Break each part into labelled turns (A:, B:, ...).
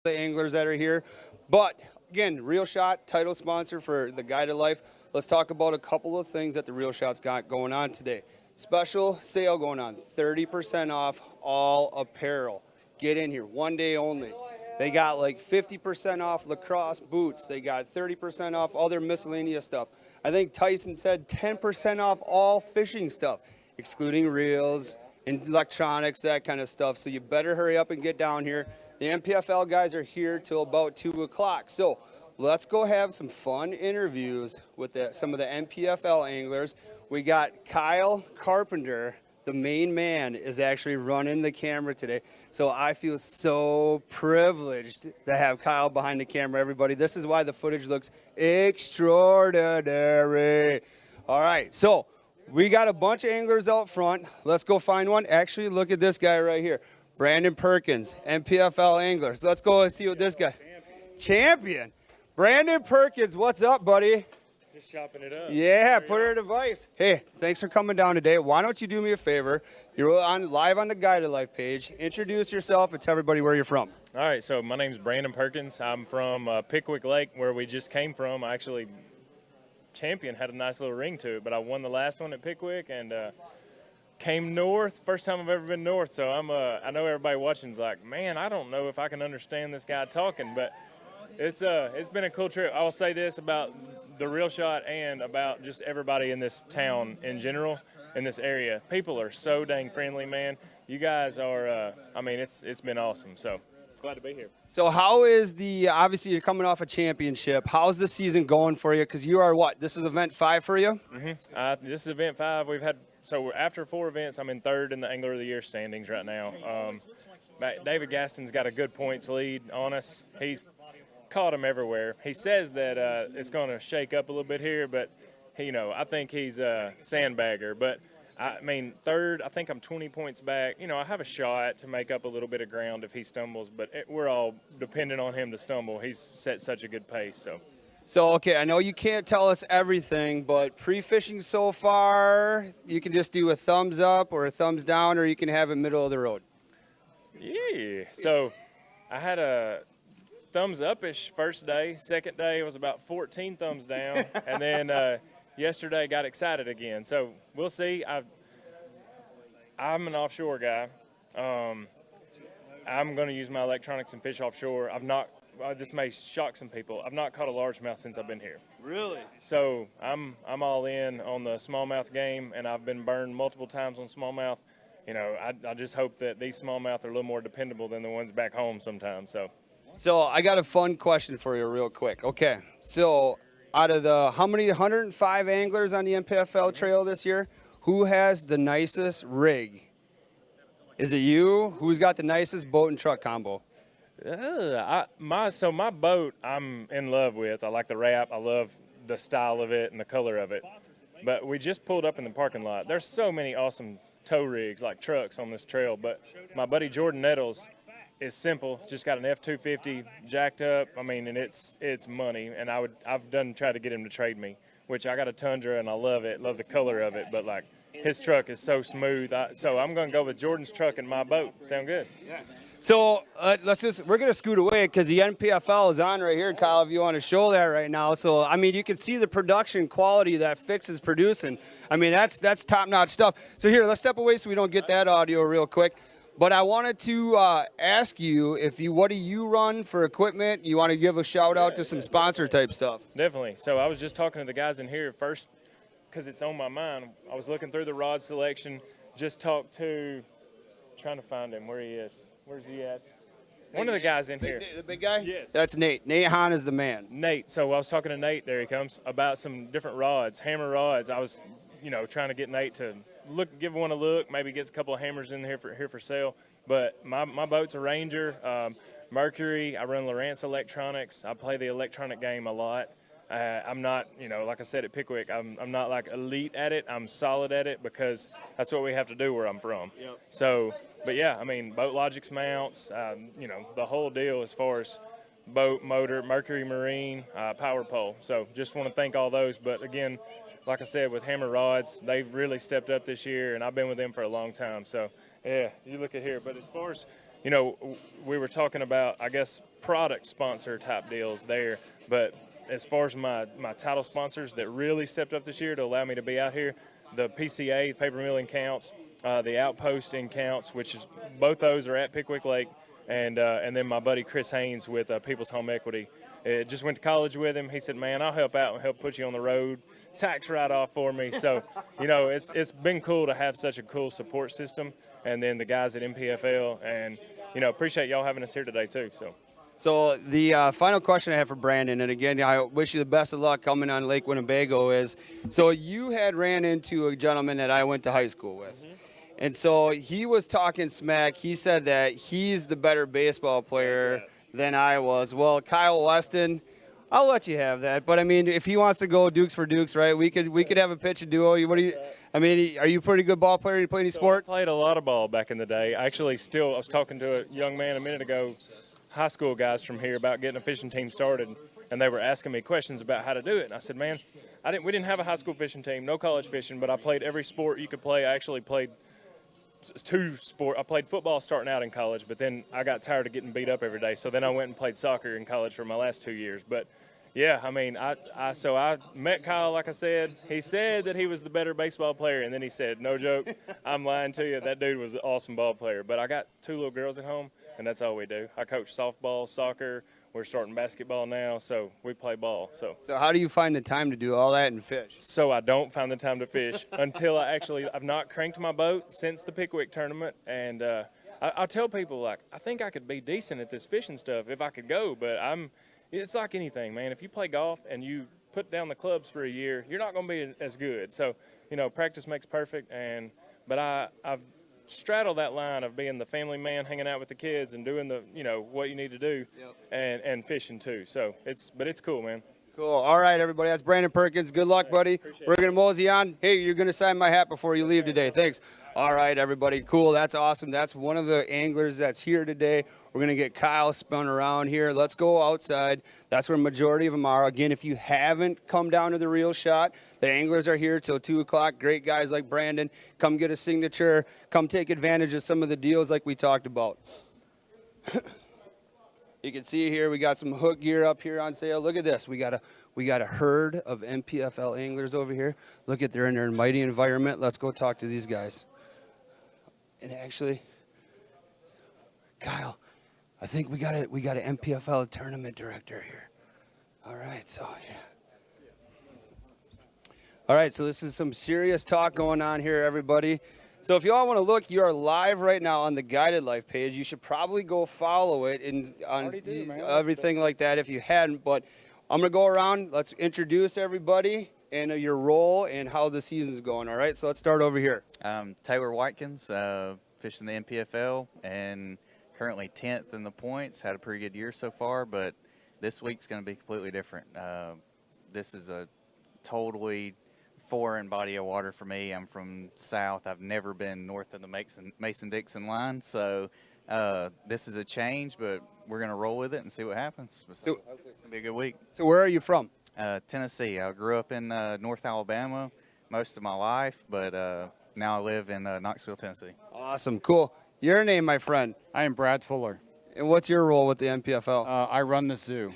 A: the anglers that are here. But again, Real Shot, title sponsor for the Guided Life. Let's talk about a couple of things that the Real Shot's got going on today. Special sale going on, 30% off all apparel. Get in here, one day only. They got like 50% off lacrosse boots. They got 30% off all their miscellaneous stuff. I think Tyson said 10% off all fishing stuff, excluding reels and electronics, that kind of stuff. So you better hurry up and get down here. The NPFL guys are here till about 2 o'clock. So let's go have some fun interviews with some of the NPFL anglers. We got Kyle Carpenter, the main man, is actually running the camera today. So I feel so privileged to have Kyle behind the camera, everybody. This is why the footage looks extraordinary. All right, so we got a bunch of anglers out front. Let's go find one. Actually, look at this guy right here. Brandon Perkins, NPFL angler. So let's go and see what this guy. Champion. Brandon Perkins, what's up, buddy?
B: Just chopping it up.
A: Yeah, put her device. Hey, thanks for coming down today. Why don't you do me a favor? You're live on the Guided Life page. Introduce yourself and tell everybody where you're from.
B: All right, so my name's Brandon Perkins. I'm from Pickwick Lake, where we just came from. Actually, Champion had a nice little ring to it, but I won the last one at Pickwick and came north. First time I've ever been north, so I know everybody watching's like, man, I don't know if I can understand this guy talking, but it's been a cool trip. I will say this about the Real Shot and about just everybody in this town in general, in this area. People are so dang friendly, man. You guys are, I mean, it's been awesome. So glad to be here.
A: So how is obviously you're coming off a championship. How's the season going for you? Because you are what? This is event 5 for you?
B: Mm-hmm. This is event 5. We've had, so after 4 events, I'm in 3rd in the Angler of the Year standings right now. David Gaston's got a good points lead on us. He's caught him everywhere. He says that it's going to shake up a little bit here, but I think he's a sandbagger. But I mean, 3rd, I think I'm 20 points back. I have a shot to make up a little bit of ground if he stumbles, but we're all dependent on him to stumble. He's set such a good pace.
A: So okay, I know you can't tell us everything, but pre-fishing so far, you can just do a thumbs up or a thumbs down, or you can have it middle of the road.
B: Yeah. So I had a thumbs up-ish first day. Second day was about 14 thumbs down, and then yesterday got excited again. So we'll see. I'm an offshore guy. I'm going to use my electronics and fish offshore. This may shock some people. I've not caught a largemouth since I've been here.
A: Really?
B: So I'm all in on the smallmouth game, and I've been burned multiple times on smallmouth. I just hope that these smallmouth are a little more dependable than the ones back home sometimes.
A: So I got a fun question for you real quick. Okay, so out of the how many 105 anglers on the NPFL trail this year, who has the nicest rig? Is it you? Who's got the nicest boat and truck combo?
B: My boat I'm in love with. I like the wrap. I love the style of it and the color of it. But we just pulled up in the parking lot. There's so many awesome tow rigs like trucks on this trail. But my buddy Jordan Nettles is simple. Just got an F-250 jacked up. I mean, and it's money. And I've tried to get him to trade me, which I got a Tundra and I love it. Love the color of it. But like his truck is so smooth. So I'm going to go with Jordan's truck and my boat. Sound good?
A: Yeah. So we're going to scoot away because the NPFL is on right here, Kyle, if you want to show that right now. So, I mean, you can see the production quality that Fix is producing. I mean, that's top-notch stuff. So here, let's step away so we don't get that audio real quick. But I wanted to ask you, what do you run for equipment? You want to give a shout-out to some sponsor-type stuff?
B: Definitely. So I was just talking to the guys in here first because it's on my mind. I was looking through the rod selection, just talked to trying to find him where he is. Where's he at? One of the guys in here.
A: The big guy?
B: Yes.
A: That's Nate. Nate Hahn is the man.
B: Nate. So I was talking to Nate, there he comes, about some different rods, hammer rods. I was, trying to get Nate to give one a look, maybe gets a couple of hammers in here for sale. But my boat's a Ranger, Mercury. I run Lowrance Electronics. I play the electronic game a lot. I'm not, like I said at Pickwick, I'm not like elite at it. I'm solid at it because that's what we have to do where I'm from.
A: Yep.
B: So, but yeah, I mean, Boat Logic's mounts, the whole deal as far as boat, motor, Mercury Marine, power pole. So just want to thank all those. But again, like I said, with Hammer Rods, they've really stepped up this year, and I've been with them for a long time. So Yeah, you look at here. But as far as, you know, we were talking about, I guess, product sponsor type deals there. But as far as my title sponsors that really stepped up this year to allow me to be out here, the PCA, Paper Milling Counts, the Outpost in Counts, which is both those are at Pickwick Lake, and then my buddy Chris Haynes with People's Home Equity. Just went to college with him. He said, man, I'll help out and help put you on the road. Tax write-off for me. So, you know, it's been cool to have such a cool support system. And then the guys at NPFL, and, you know, appreciate y'all having us here today too.
A: So the final question I have for Brandon, and again, I wish you the best of luck coming on Lake Winnebago, is so you had ran into a gentleman that I went to high school with. Mm-hmm. And so he was talking smack. He said that he's the better baseball player than I was. Well, Kyle Weston, I'll let you have that. But, I mean, if he wants to go Dukes for Dukes, right, we could have a pitch and duo. What do you? I mean, are you a pretty good ball player? You play any sport?
B: I played a lot of ball back in the day. I was talking to a young man a minute ago, high school guys from here, about getting a fishing team started, and they were asking me questions about how to do it. And I said, man, we didn't have a high school fishing team, no college fishing, but I played every sport you could play. I actually played I played football starting out in college, but then I got tired of getting beat up every day. So then I went and played soccer in college for my last 2 years. But yeah, I mean, so I met Kyle, like I said. He said that he was the better baseball player, and then he said, no joke, I'm lying to you. That dude was an awesome ball player. But I got 2 little girls at home, and that's all we do. I coach softball, soccer. We're starting basketball now, so we play ball. So
A: how do you find the time to do all that and fish?
B: So I don't find the time to fish until I've not cranked my boat since the Pickwick tournament. And I tell people, like, I think I could be decent at this fishing stuff if I could go, but it's like anything, man. If you play golf and you put down the clubs for a year, you're not going to be as good. So, you know, practice makes perfect. But I've straddle that line of being the family man, hanging out with the kids and doing what you need to do, and fishing too. So it's cool, man.
A: Cool. All right, everybody. That's Brandon Perkins. Good luck, buddy. We're going to mosey on. Hey, you're going to sign my hat before you leave today. Thanks. All right, everybody. Cool. That's awesome. That's one of the anglers that's here today. We're going to get Kyle spun around here. Let's go outside. That's where the majority of them are. Again, if you haven't come down to the Real Shot, the anglers are here till 2 o'clock. Great guys like Brandon. Come get a signature. Come take advantage of some of the deals like we talked about. You can see here we got some hook gear up here on sale. Look at this. We got a herd of NPFL anglers over here. Look at they're in their mighty environment. Let's go talk to these guys. And actually, Kyle, I think we got an NPFL tournament director here. All right, so yeah. All right, so this is some serious talk going on here, everybody. So if you all want to look, you are live right now on the Guided Life page. You should probably go follow it on everything like that if you hadn't. But I'm going to go around. Let's introduce everybody and your role and how the season's going. All right, so let's start over here.
C: Taylor Watkins, fishing the NPFL, and currently 10th in the points. Had a pretty good year so far, but this week's going to be completely different. This is a totally foreign body of water for me. I'm from south. I've never been north of the Mason-Dixon line, so this is a change, but we're going to roll with it and see what happens. So hopefully it's going to be a good week.
A: So where are you from?
C: Tennessee. I grew up in North Alabama most of my life, but now I live in Knoxville, Tennessee.
A: Awesome. Cool. Your name, my friend?
D: I am Brad Fuller.
A: And what's your role with the NPFL?
D: I run the zoo.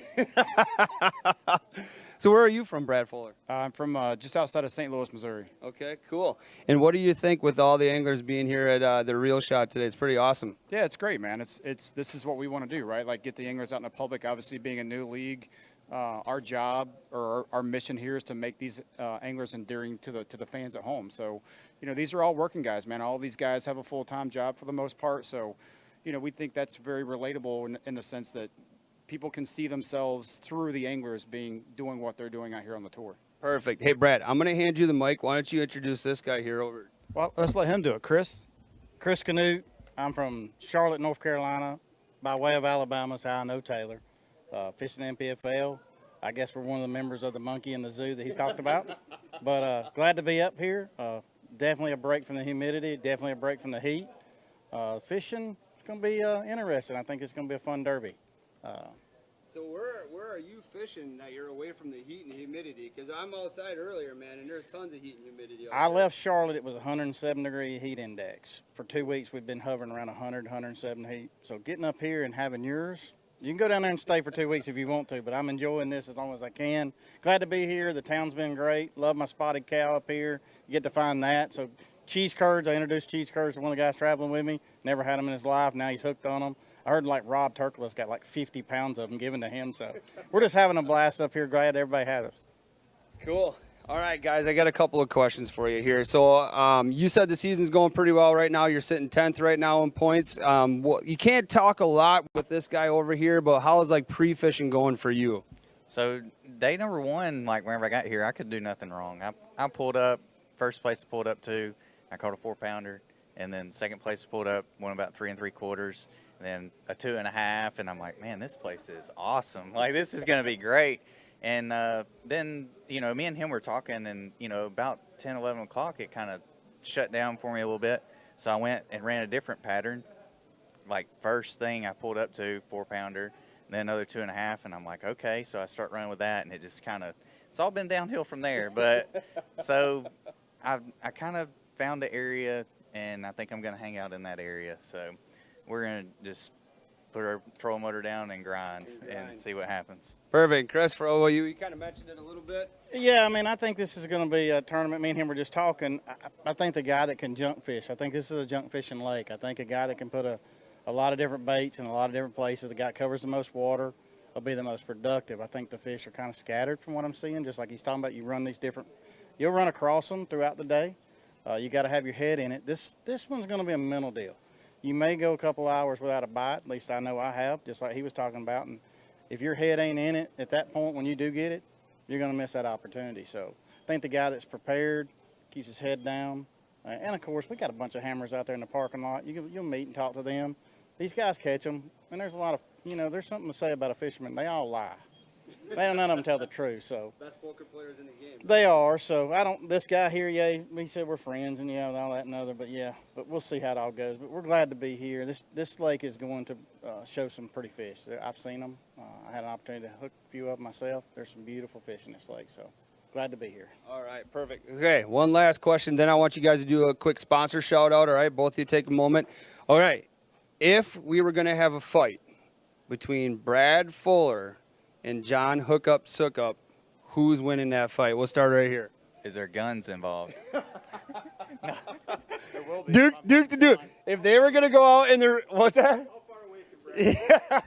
A: So where are you from, Brad Fuller?
D: I'm from just outside of St. Louis, Missouri.
A: Okay, cool. And what do you think with all the anglers being here at the Real Shot today? It's pretty awesome.
D: Yeah, it's great, man. This is what we want to do, right? Like get the anglers out in the public. Obviously, being a new league, our job or our mission here is to make these anglers endearing to the fans at home. So, you know, these are all working guys, man. All these guys have a full-time job for the most part. So, you know, we think that's very relatable in the sense that people can see themselves through the anglers doing what they're doing out here on the tour.
A: Perfect. Hey, Brad, I'm going to hand you the mic. Why don't you introduce this guy here over?
E: Well, let's let him do it. Chris Canute. I'm from Charlotte, North Carolina. By way of Alabama is how I know Taylor. Fishing NPFL. I guess we're one of the members of the monkey in the zoo that he's talked about. But glad to be up here. Definitely a break from the humidity. Definitely a break from the heat. Fishing is going to be interesting. I think it's going to be a fun derby.
A: So where are you fishing that you're away from the heat and humidity? Because I'm outside earlier, man, and there's tons of heat and humidity.
E: I left Charlotte, it was 107-degree heat index. For 2 weeks, we've been hovering around 100, 107 heat. So getting up here and having yours, you can go down there and stay for 2 weeks if you want to, but I'm enjoying this as long as I can. Glad to be here. The town's been great. Love my spotted cow up here. You get to find that. So cheese curds, I introduced cheese curds to one of the guys traveling with me. Never had them in his life. Now he's hooked on them. I heard like Rob Turkle's got like 50 pounds of them given to him. So we're just having a blast up here. Glad everybody has us.
A: Cool. All right, guys, I got a couple of questions for you here. So you said the season's going pretty well right now. You're sitting 10th right now in points. You can't talk a lot with this guy over here, but how is like pre-fishing going for you?
C: So day number one, like whenever I got here, I could do nothing wrong. I pulled up, first place I pulled up to, I caught a 4-pounder, and then second place I pulled up, went about 3 3/4, and then a 2.5, and I'm like, man, this place is awesome. Like, this is going to be great. And then, you know, me and him were talking, and, you know, about 10, 11 o'clock, it kind of shut down for me a little bit. So I went and ran a different pattern. Like, first thing I pulled up to, 4-pounder, then another 2.5, and I'm like, okay. So I start running with that, and it just kind of, it's all been downhill from there. But so I kind of found the area, and I think I'm going to hang out in that area. So we're going to just put our trolling motor down and grind and see what happens.
A: Perfect. Chris, for well, you kind of mentioned it a little bit.
E: Yeah, I mean, I think this is going to be a tournament. Me and him were just talking. I think the guy that can junk fish, I think this is a junk fishing lake. I think a guy that can put a lot of different baits in a lot of different places, the guy that covers the most water will be the most productive. I think the fish are kind of scattered from what I'm seeing, just like he's talking about. You run these different, you'll run across them throughout the day. You got to have your head in it. This one's going to be a mental deal. You may go a couple hours without a bite, at least I know I have, just like he was talking about. And if your head ain't in it at that point when you do get it, you're going to miss that opportunity. So I think the guy that's prepared keeps his head down. And, of course, we got a bunch of hammers out there in the parking lot. You'll meet and talk to them. These guys catch them, and there's a lot of, you know, there's something to say about a fisherman. They all lie. None of them tell the truth. So
A: Best poker players in the game.
E: they are. So I don't. This guy here, yeah, he said we're friends and yeah, all that and other. But yeah, but we'll see how it all goes. But we're glad to be here. This lake is going to show some pretty fish. I've seen them. I had an opportunity to hook a few up myself. There's some beautiful fish in this lake. So glad to be here.
A: All right, perfect. Okay, one last question. Then I want you guys to do a quick sponsor shout out. All right, both of you take a moment. All right, if we were going to have a fight between Brad Fuller and John Hookup Sookup, who's winning that fight? We'll start right here.
C: Is there guns involved?
A: Duke. If they were gonna go out in the what's that? How far away can Brad?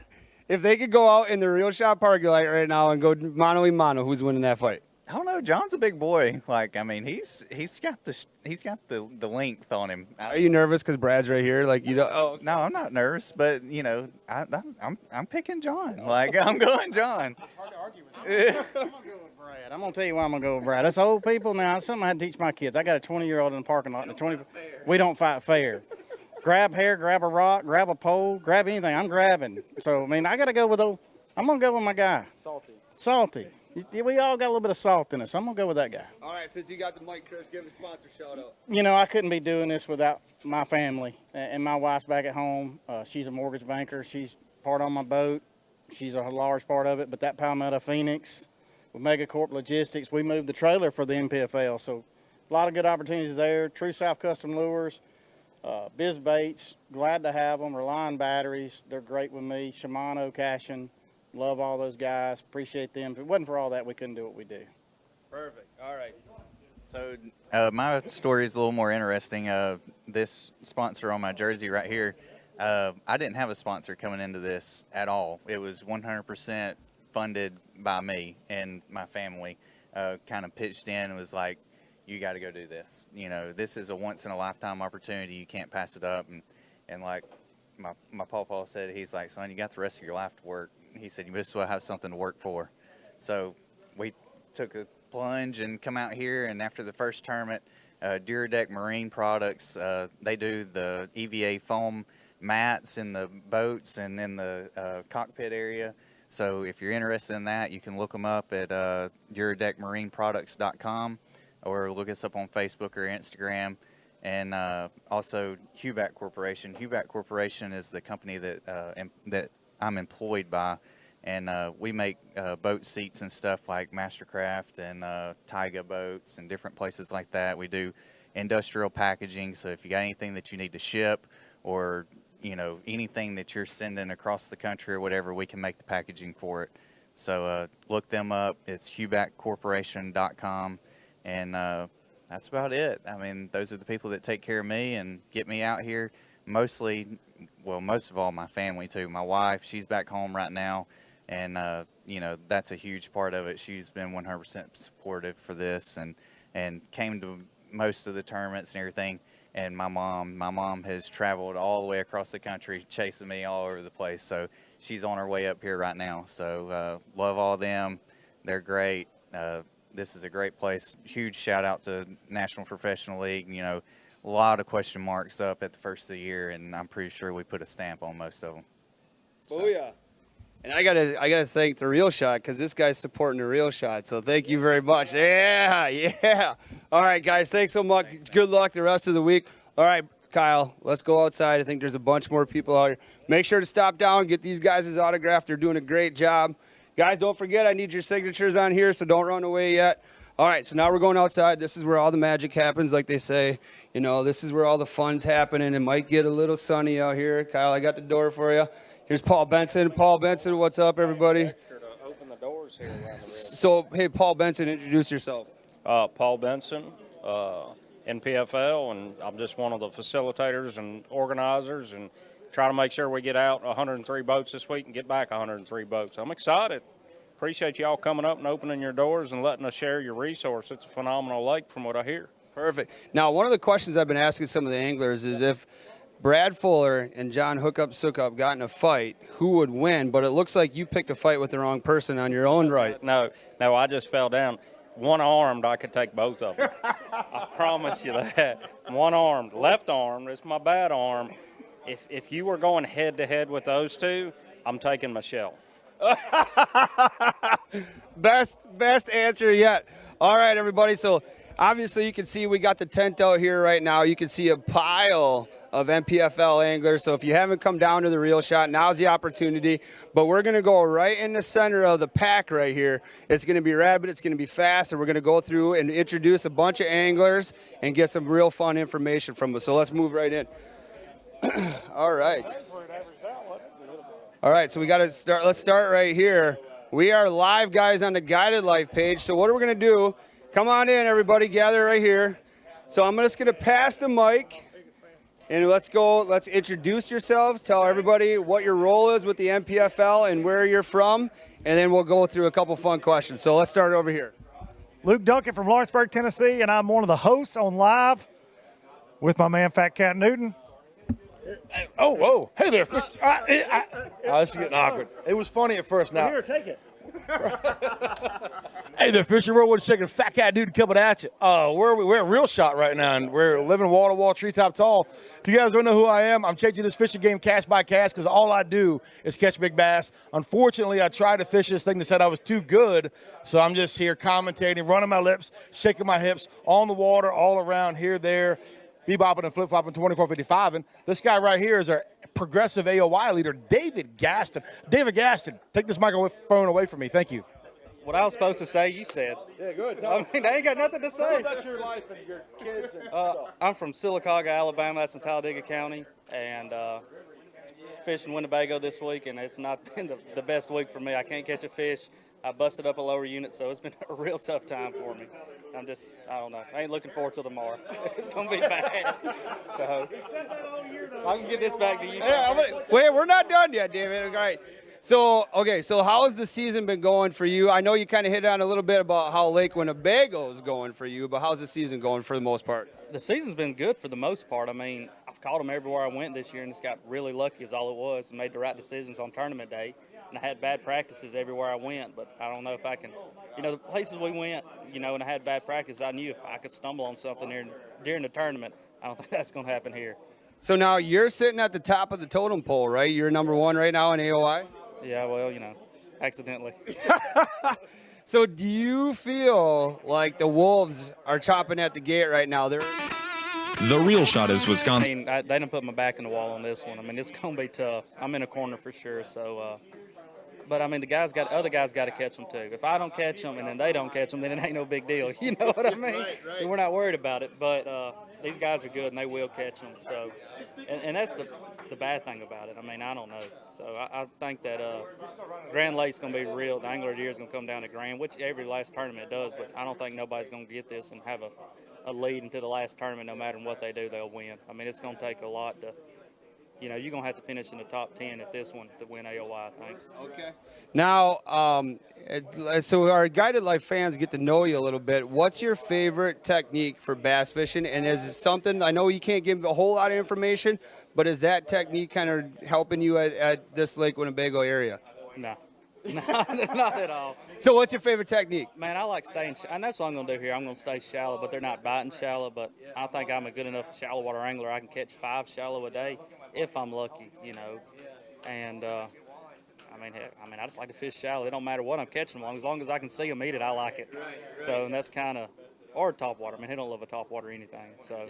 A: If they could go out in the real shot parking lot right now and go mano a mano, who's winning that fight?
C: I don't know. John's a big boy. Like, I mean, he's got the length on him.
A: Are you nervous because Brad's right here? Like you don't? Oh
C: No, I'm not nervous, but you know, I'm picking John. Like, I'm going John.
E: It's hard to argue with him. I'm gonna go with Brad. I'm gonna tell you why I'm gonna go with Brad. That's old people now. It's something I had to teach my kids. I got a 20-year-old in the parking lot. We don't fight fair. Grab hair, grab a rock, grab a pole, grab anything. I'm grabbing. So I mean, I gotta go with I'm gonna go with my guy. Salty. We all got a little bit of salt in us. I'm going to go with that guy.
A: All right, since you got the mic, Chris, give a sponsor shout out.
E: You know, I couldn't be doing this without my family. And my wife's back at home. She's a mortgage banker. She's part on my boat. She's a large part of it. But that Palmetto Phoenix with Megacorp Logistics, we moved the trailer for the NPFL. So a lot of good opportunities there. True South Custom Lures, Biz Baits, glad to have them. Reliant Batteries, they're great with me. Shimano Cashin. Love all those guys. Appreciate them. If it wasn't for all that, we couldn't do what we do.
A: Perfect. All right.
C: So my story is a little more interesting. This sponsor on my jersey right here, I didn't have a sponsor coming into this at all. It was 100% funded by me and my family. Kind of pitched in and was like, you got to go do this. You know, this is a once-in-a-lifetime opportunity. You can't pass it up. And like my pawpaw said, he's like, son, you got the rest of your life to work. He said, you just will have something to work for. So we took a plunge and come out here, and after the first tournament, Duradeck Marine Products, they do the EVA foam mats in the boats and in the cockpit area. So if you're interested in that, you can look them up at DuradeckMarineProducts.com or look us up on Facebook or Instagram. And also Huback Corporation. Huback Corporation is the company that I'm employed by. And we make boat seats and stuff like Mastercraft and Taiga boats and different places like that. We do industrial packaging, so if you got anything that you need to ship or, you know, anything that you're sending across the country or whatever, we can make the packaging for it. So look them up. It's hubackcorporation.com, and that's about it. I mean, those are the people that take care of me and get me out here. Mostly, well, most of all, my family too. My wife, she's back home right now, and you know, that's a huge part of it. She's been 100% supportive for this, and came to most of the tournaments and everything. And my mom has traveled all the way across the country chasing me all over the place. So she's on her way up here right now. So love all them. They're great. This is a great place. Huge shout out to National Professional League. You know, a lot of question marks up at the first of the year, and I'm pretty sure we put a stamp on most of them.
A: So. Oh yeah. And I gotta thank the Real Shot, because this guy's supporting the Real Shot. So thank you very much. Yeah. All right, guys, thanks so much. Good luck the rest of the week. All right, Kyle, let's go outside. I think there's a bunch more people out here. Make sure to stop down, get these guys' autograph. They're doing a great job. Guys, don't forget, I need your signatures on here, so don't run away yet. All right, so now we're going outside. This is where all the magic happens, like they say. You know, this is where all the fun's happening. It might get a little sunny out here. Kyle, I got the door for you. Here's Paul Benson. Paul Benson, what's up, everybody?
F: Open the doors here around the rim.
A: So, hey, Paul Benson, introduce yourself.
F: Paul Benson, NPFL, and I'm just one of the facilitators and organizers, and try to make sure we get out 103 boats this week and get back 103 boats. I'm excited. Appreciate y'all coming up and opening your doors and letting us share your resource. It's a phenomenal lake from what I hear.
A: Perfect. Now, one of the questions I've been asking some of the anglers is if Brad Fuller and John Hookup Sookup got in a fight, who would win? But it looks like you picked a fight with the wrong person on your own right.
F: No, I just fell down. One-armed, I could take both of them. I promise you that. One-armed. Left-armed is my bad arm. If you were going head-to-head with those two, I'm taking Michelle.
A: Best answer yet. All right, everybody. So obviously you can see we got the tent out here right now. You can see a pile of NPFL anglers. So if you haven't come down to the Real Shot, now's the opportunity. But we're going to go right in the center of the pack right here. It's going to be rapid. It's going to be fast. And we're going to go through and introduce a bunch of anglers and get some real fun information from us. So let's move right in. All right. All right, so we got to start. Let's start right here. We are live, guys, on the Guided Life page. So what are we going to do? Come on in, everybody. Gather right here. So I'm just going to pass the mic, and let's go. Let's introduce yourselves. Tell everybody what your role is with the NPFL and where you're from, and then we'll go through a couple fun questions. So let's start over here.
G: Luke Duncan from Lawrenceburg, Tennessee, and I'm one of the hosts on Live with my man Fat Cat Newton.
H: Oh, whoa. Hey there, fish. This is getting awkward. It was funny at first now.
G: Here, take it.
H: Hey there, Fisher. We're what's shaking Fat Cat Dude coming at you. Where are we? We're at Real Shot right now, and we're living wall to wall, treetop tall. If you guys don't know who I am, I'm changing this fishing game cast by cast because all I do is catch big bass. Unfortunately, I tried to fish this thing that said I was too good, so I'm just here commentating, running my lips, shaking my hips on the water, all around here, there, bebopping and flip-flopping 24-55. And this guy right here is our progressive AOY leader, David Gaston. David Gaston, take this microphone away from me. Thank you.
I: What I was supposed to say, you said.
H: Yeah, good.
I: I mean, I ain't got nothing to
H: Tell me
I: say.
H: about your life and your kids and stuff.
I: I'm from Sylacauga, Alabama. That's in Talladega County. And fishing Winnebago this week, and it's not been the best week for me. I can't catch a fish. I busted up a lower unit, so it's been a real tough time for me. I don't know. I ain't looking forward till tomorrow. It's going to be bad. So I can get this back to you.
A: Wait, we're not done yet, David. All right. So, okay, so how has the season been going for you? I know you kind of hit on a little bit about how Lake Winnebago is going for you, but how's the season going for the most part?
I: The season's been good for the most part. I mean, I've caught them everywhere I went this year, and just got really lucky is all it was, and made the right decisions on tournament day. And I had bad practices everywhere I went, but I don't know if I can, the places we went, and I had bad practice, I knew if I could stumble on something during the tournament. I don't think that's going to happen here.
A: So now you're sitting at the top of the totem pole, right? You're number one right now in AOI?
I: Yeah, well, accidentally.
A: So do you feel like the Wolves are chopping at the gate right now?
J: The Real Shot is Wisconsin.
I: They done put my back in the wall on this one. I mean, it's going to be tough. I'm in a corner for sure, so But I mean, other guys got to catch them too. If I don't catch them and then they don't catch them, then it ain't no big deal. You know what I mean? Right. And we're not worried about it. But these guys are good and they will catch them. So, and that's the bad thing about it. I mean, I don't know. So I think that Grand Lake's going to be real. The Angler of the Year is going to come down to Grand, which every last tournament does. But I don't think nobody's going to get this and have a lead into the last tournament. No matter what they do, they'll win. I mean, it's going to take a lot to. You know, you're going to have to finish in the top 10 at this one to win AOY, I think. Okay.
A: Now, so our Guided Life fans get to know you a little bit. What's your favorite technique for bass fishing? And is it something, I know you can't give a whole lot of information, but is that technique kind of helping you at this Lake Winnebago area?
I: No. Not at all.
A: So what's your favorite technique?
I: Man, I like staying, and that's what I'm going to do here. I'm going to stay shallow, but they're not biting shallow, but I think I'm a good enough shallow water angler. I can catch 5 shallow a day if I'm lucky, you know. And, I just like to fish shallow. It don't matter what I'm catching as long as I can see them eat it, I like it. So, and that's kind of, or top water. I mean, he don't love a top water or anything, so.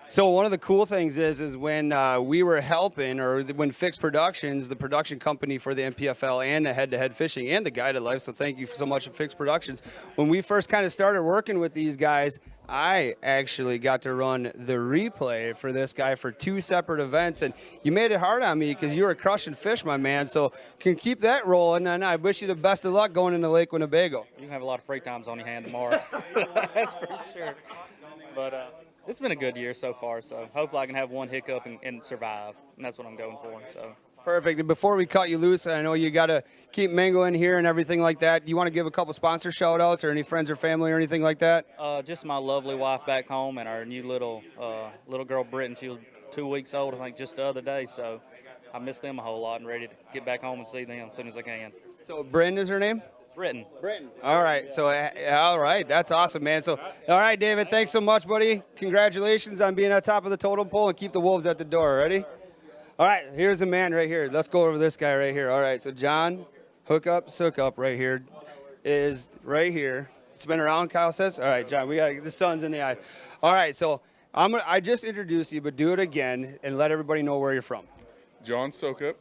A: So one of the cool things is when we were helping, or when Fix Productions, the production company for the NPFL and the head-to-head fishing and the Guided Life, so thank you so much to Fix Productions. When we first kind of started working with these guys, I actually got to run the replay for this guy for 2 separate events, and you made it hard on me because you were crushing fish, my man, so can keep that rolling, and I wish you the best of luck going into Lake Winnebago.
I: You can have a lot of free times on your hand tomorrow. That's for sure. But it's been a good year so far, so hopefully I can have one hiccup and survive, and that's what I'm going for. So.
A: Perfect. And before we cut you loose, I know you got to keep mingling here and everything like that. You want to give a couple sponsor shout-outs or any friends or family or anything like that?
I: Just my lovely wife back home and our new little girl, Britton. She was 2 weeks old, I think, just the other day, so I miss them a whole lot and ready to get back home and see them as soon as I can.
A: So Britton is her name?
I: Britton.
A: All right. So, all right. That's awesome, man. So, all right, David, thanks so much, buddy. Congratulations on being at top of the totem pole, and keep the wolves at the door. Ready? All right. Here's the man right here. Let's go over this guy right here. All right. So, John, hook up right here is right here. Spin around, Kyle says. All right, John, we got the sun's in the eye. All right. So, I just introduced you, but do it again and let everybody know where you're from.
K: John Sokup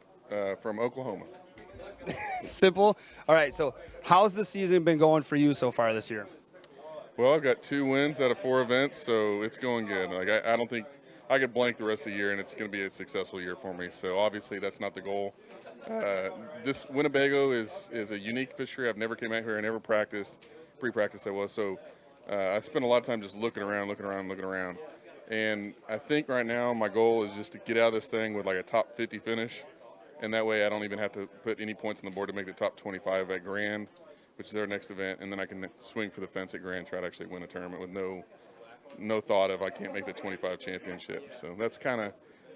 K: from Oklahoma.
A: Simple. All right, so how's the season been going for you so far this year?
K: Well, I've got 2 wins out of 4 events, so it's going good. Like I don't think I could blank the rest of the year, and it's going to be a successful year for me. So obviously that's not the goal. This Winnebago is a unique fishery. I've never came out here. I never practiced. Pre-practice I was. So I spent a lot of time just looking around. And I think right now my goal is just to get out of this thing with like a top 50 finish. And that way I don't even have to put any points on the board to make the top 25 at Grand, which is our next event. And then I can swing for the fence at Grand, try to actually win a tournament with no thought of I can't make the 25 championship. So that's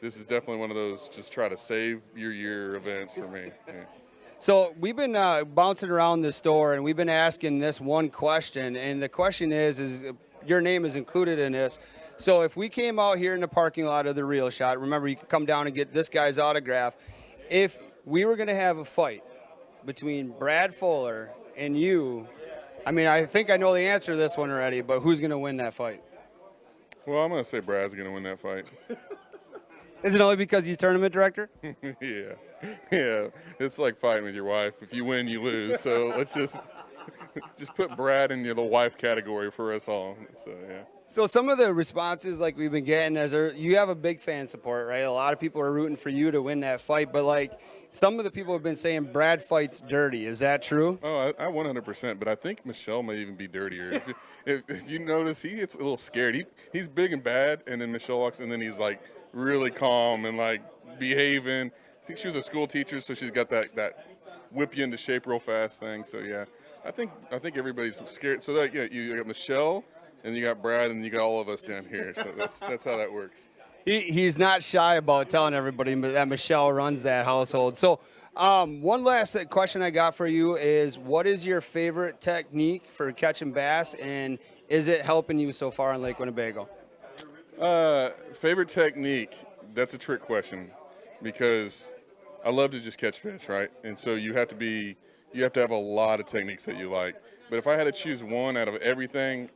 K: this is definitely one of those just try to save your year events for me. Yeah.
A: So we've been bouncing around the store, and we've been asking this one question. And the question is your name is included in this. So if we came out here in the parking lot of the Real Shot, remember you can come down and get this guy's autograph. If we were going to have a fight between Brad Fuller and you, I mean, I think I know the answer to this one already, but who's going to win that fight?
K: Well, I'm going to say Brad's going to win that fight.
A: Is it only because he's tournament director?
K: Yeah. It's like fighting with your wife. If you win, you lose. So let's just put Brad in the wife category for us all. So, yeah.
A: So some of the responses like we've been getting you have a big fan support, right? A lot of people are rooting for you to win that fight, but like some of the people have been saying Brad fights dirty. Is that true?
K: Oh, I 100%, but I think Michelle may even be dirtier. if you notice, he gets a little scared. He's big and bad, and then Michelle walks, and then he's like really calm and like behaving. I think she was a school teacher, so she's got that whip you into shape real fast thing. So yeah, I think everybody's scared. So that you got Michelle. And you got Brad, and you got all of us down here. So that's how that works.
A: He's not shy about telling everybody that Michelle runs that household. So one last question I got for you is, what is your favorite technique for catching bass, and is it helping you so far in Lake Winnebago?
K: Favorite technique, that's a trick question because I love to just catch fish, right? And so you have to have a lot of techniques that you like. But if I had to choose one out of everything,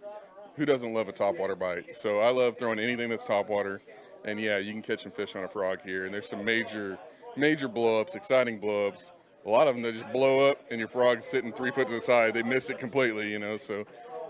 K: who doesn't love a topwater bite? So I love throwing anything that's topwater. And yeah, you can catch some fish on a frog here. And there's some major blow-ups, exciting blow-ups a lot of them, they just blow up and your frog's sitting 3 foot to the side. They miss it completely, you know. So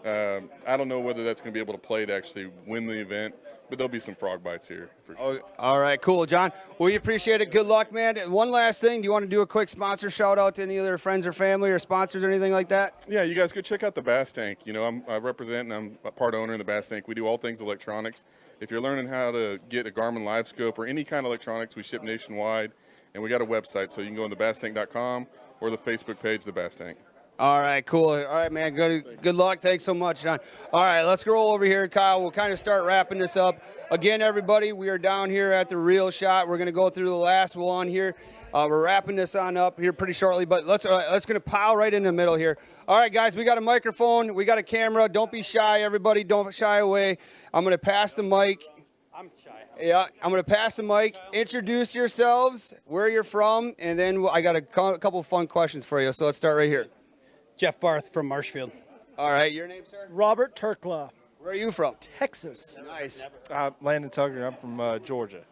K: I don't know whether that's going to be able to play to actually win the event, but there'll be some frog bites here for sure.
A: Oh, all right, cool, John. We appreciate it. Good luck, man. One last thing. Do you want to do a quick sponsor shout out to any of their friends or family or sponsors or anything like that?
K: Yeah, you guys go check out the Bass Tank. You know, I represent and I'm a part owner in the Bass Tank. We do all things electronics. If you're learning how to get a Garmin Live Scope or any kind of electronics, we ship nationwide. And we got a website, so you can go on thebasstank.com or the Facebook page, The Bass Tank.
A: All right, cool. All right, man. Good luck. Thanks so much, John. All right, let's roll over here, Kyle. We'll kind of start wrapping this up. Again, everybody, we are down here at the Real Shot. We're going to go through the last one here. We're wrapping this on up here pretty shortly, but let's going to pile right in the middle here. All right, guys, we got a microphone. We got a camera. Don't be shy, everybody. Don't shy away. I'm going to pass the mic.
I: I'm shy.
A: Yeah, I'm going to pass the mic. Introduce yourselves, where you're from, and then I got a couple of fun questions for you. So let's start right here.
L: Jeff Barth from Marshfield.
A: All right, your name, sir?
M: Robert Turkla.
A: Where are you from?
M: Texas.
A: Nice.
N: Landon Tugger. I'm from Georgia.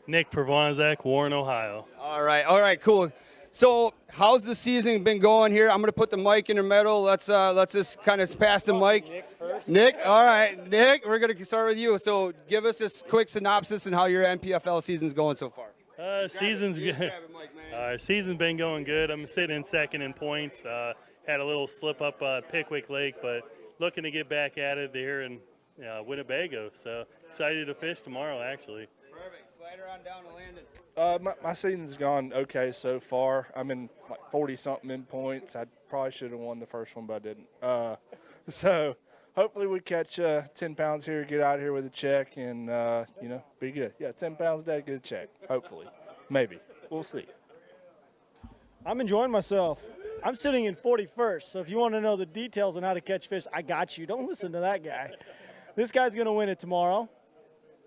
O: Nick Pervanzak, Warren, Ohio.
A: All right, cool. So how's the season been going here? I'm going to put the mic in the middle. Let's just kind of pass the mic.
L: Nick first.
A: Nick, all right. Nick, we're going to start with you. So give us a quick synopsis on how your NPFL season's going so far.
O: Season's good. Season's been going good. I'm sitting in second in points. Had a little slip up Pickwick Lake, but looking to get back at it there in Winnebago. So excited to fish tomorrow, actually.
A: Perfect. Slide her on down to Landon.
N: My season's gone okay so far. I'm in like 40-something in points. I probably should have won the first one, but I didn't. So hopefully we catch 10 pounds here, get out here with a check, and, be good. Yeah, 10 pounds a day, get a check, hopefully. Maybe. We'll see.
M: I'm enjoying myself. I'm sitting in 41st, so if you want to know the details on how to catch fish, I got you. Don't listen to that guy. This guy's going to win it tomorrow.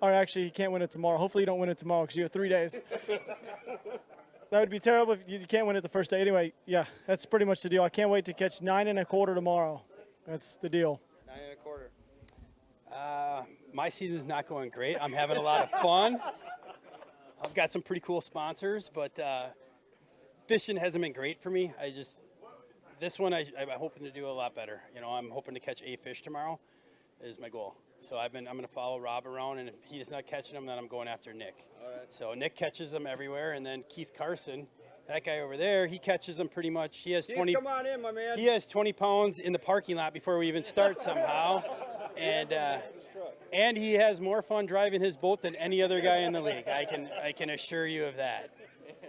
M: Or actually, he can't win it tomorrow. Hopefully you don't win it tomorrow because you have 3 days. That would be terrible if you can't win it the first day. Anyway, yeah, that's pretty much the deal. I can't wait to catch 9 1/4 tomorrow. That's the deal.
A: 9 1/4.
L: My season's not going great. I'm having a lot of fun. I've got some pretty cool sponsors, but fishing hasn't been great for me. This one I'm hoping to do a lot better. You know, I'm hoping to catch 8 fish tomorrow is my goal. So I'm going to follow Rob around, and if he's not catching them, then I'm going after Nick.
A: All right.
L: So Nick catches them everywhere, and then Keith Carson, that guy over there, he catches them pretty much. He has 20.
A: Come on in, my man.
L: He has 20 pounds in the parking lot before we even start somehow, and he has more fun driving his boat than any other guy in the league. I can assure you of that.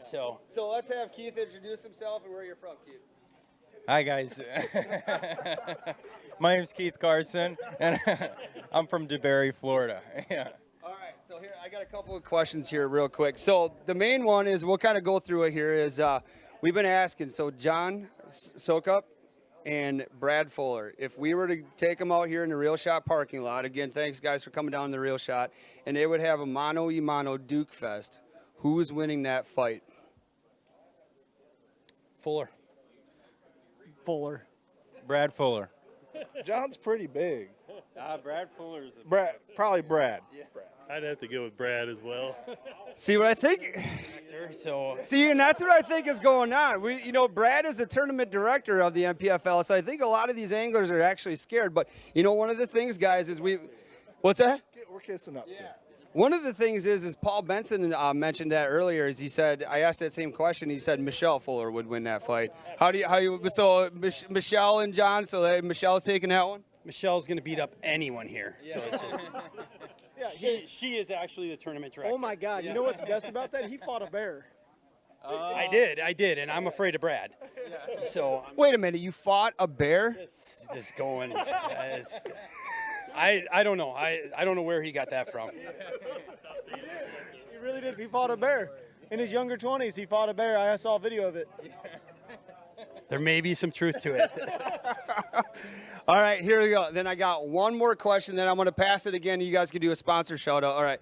L: So
A: let's have Keith introduce himself and where you're from, Keith.
P: Hi, guys. My name's Keith Carson, and I'm from DeBerry, Florida. Yeah.
A: All right, so here I got a couple of questions here real quick. So the main one is, we'll kind of go through it here, is we've been asking, so John Sokup and Brad Fuller, if we were to take them out here in the Real Shot parking lot, again, thanks guys for coming down to the Real Shot, and they would have a mano-a-mano Duke Fest, who's winning that fight?
L: Fuller.
P: Brad Fuller.
N: John's pretty big.
P: Brad Fuller's
N: Probably Brad.
O: Yeah. I'd have to go with Brad as well.
A: See what I think? And that's what I think is going on. Brad is the tournament director of the NPFL, so I think a lot of these anglers are actually scared. But one of the things, guys, is what's that?
N: We're kissing up too.
A: One of the things is Paul Benson mentioned that earlier. Is he said, I asked that same question. He said Michelle Fuller would win that fight. So Michelle and John. So Michelle's taking that one.
L: Michelle's going to beat up anyone here. Yeah. So it's just. Yeah, she is actually the tournament director.
M: Oh my God! You know what's best about that? He fought a bear.
L: I did, and I'm afraid of Brad. So
A: wait a minute, you fought a bear?
L: It's going. I don't know. I don't know where he got that from.
M: He really did. He fought a bear. In his younger 20s, he fought a bear. I saw a video of it.
L: There may be some truth to it.
A: All right, here we go. Then I got one more question, then I'm going to pass it again. You guys can do a sponsor shout out. All right.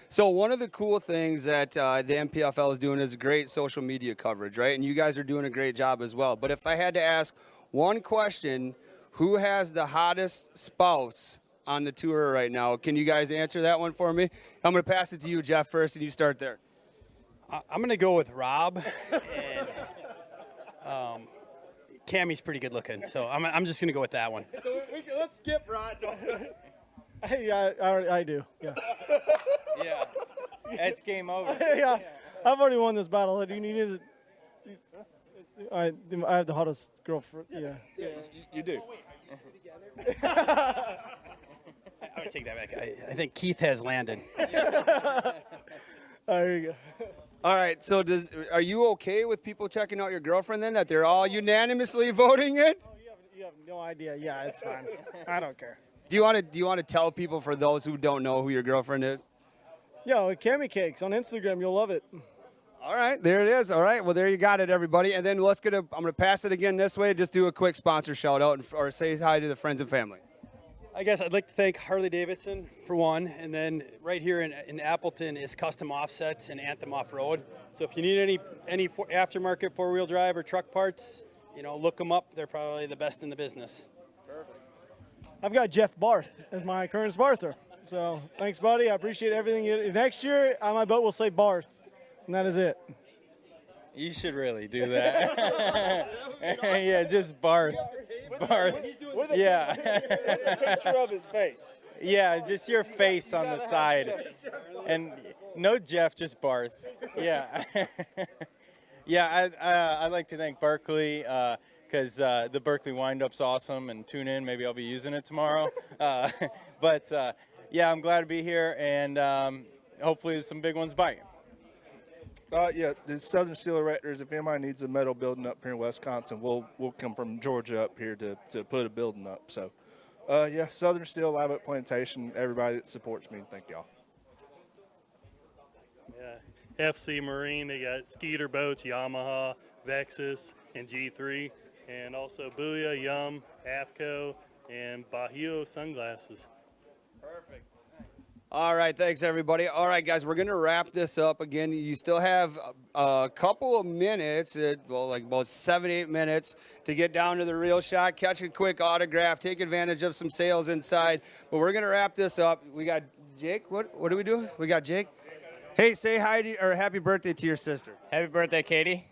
A: So one of the cool things that the NPFL is doing is great social media coverage, right? And you guys are doing a great job as well. But if I had to ask one question, who has the hottest spouse on the tour right now? Can you guys answer that one for me? I'm going to pass it to you, Jeff, first, and you start there.
L: I'm going to go with Rob. And Cammie's pretty good looking, so I'm just going to go with that one.
M: So let's skip Rod. Hey, I do. Yeah.
P: Yeah. It's game over.
M: Yeah. I've already won this battle. Do you need it? I have the hottest girlfriend. Yeah.
N: You do.
L: I would take that back. I think Keith has landed.
M: There you go.
A: All right, so are you okay with people checking out your girlfriend then, that they're all unanimously voting it?
M: Oh, you have no idea. Yeah, it's fine. I don't care.
A: Do you want to tell people, for those who don't know who your girlfriend is?
M: Yeah, Cammie Cakes on Instagram. You'll love it.
A: All right, there it is. All right, well, there you got it, everybody. And then I'm going to pass it again this way. Just do a quick sponsor shout out or say hi to the friends and family.
L: I guess I'd like to thank Harley Davidson for one, and then right here in Appleton is Custom Offsets and Anthem Off-Road. So if you need any aftermarket four-wheel drive or truck parts, look them up. They're probably the best in the business.
M: Perfect. I've got Jeff Barth as my current sponsor. So thanks, buddy. I appreciate everything. Next year, on my boat, we'll say Barth, and that is it.
P: You should really do that. Yeah, just Barth. Barth. Yeah.
N: Picture of his face.
P: Yeah, just your face on the side. And no Jeff, just Barth. Yeah. Yeah, I'd like to thank Berkeley because the Berkeley wind-up's awesome, and tune in. Maybe I'll be using it tomorrow. But yeah, I'm glad to be here, and hopefully there's some big ones bite.
N: Yeah, the Southern Steel Erectors, if anybody needs a metal building up here in Wisconsin, we'll come from Georgia up here to put a building up. So, yeah, Southern Steel, Live Oak Plantation, everybody that supports me, thank y'all.
O: Yeah, FC Marine, they got Skeeter boats, Yamaha, Vexus, and G3, and also Booyah, Yum, AFCO, and Bajío sunglasses.
A: Perfect. All right, thanks, everybody. All right, guys, we're going to wrap this up. Again, you still have a couple of minutes, like about 7-8 minutes, to get down to the Real Shot, catch a quick autograph, take advantage of some sales inside. But we're going to wrap this up. We got Jake. What do we do? We got Jake. Hey, say hi or happy birthday to your sister.
Q: Happy birthday, Katie.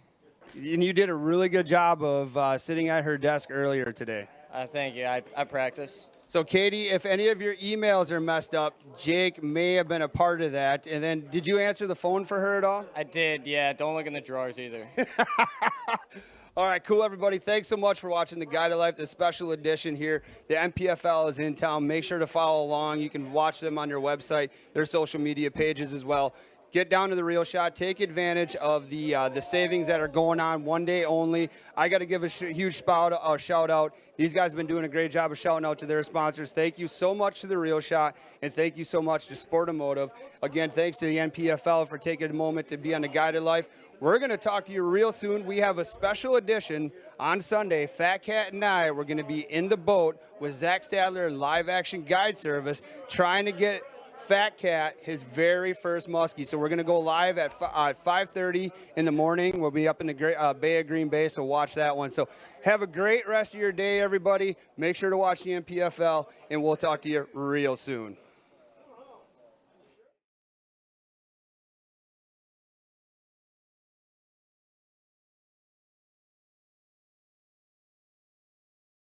A: And you did a really good job of sitting at her desk earlier today.
Q: Thank you. I practice.
A: So, Katie, if any of your emails are messed up, Jake may have been a part of that. And then, did you answer the phone for her at all?
Q: I did, yeah. Don't look in the drawers either.
A: All right, cool, everybody. Thanks so much for watching the Guide to Life, the special edition here. The NPFL is in town. Make sure to follow along. You can watch them on your website, their social media pages as well. Get down to the Real Shot. Take advantage of the savings that are going on, one day only. I got to give a huge shout out. These guys have been doing a great job of shouting out to their sponsors. Thank you so much to the Real Shot, and thank you so much to Sportomotive. Again, thanks to the NPFL for taking a moment to be on the Guided Life. We're going to talk to you real soon. We have a special edition on Sunday. Fat Cat and I, we're going to be in the boat with Zach Stadler and Live Action Guide Service trying to get Fat Cat his very first muskie. So we're going to go live at 5:30 in the morning. We'll be up in the Bay of Green Bay, so watch that one. So have a great rest of your day, everybody. Make sure to watch the NPFL, and we'll talk to you real soon.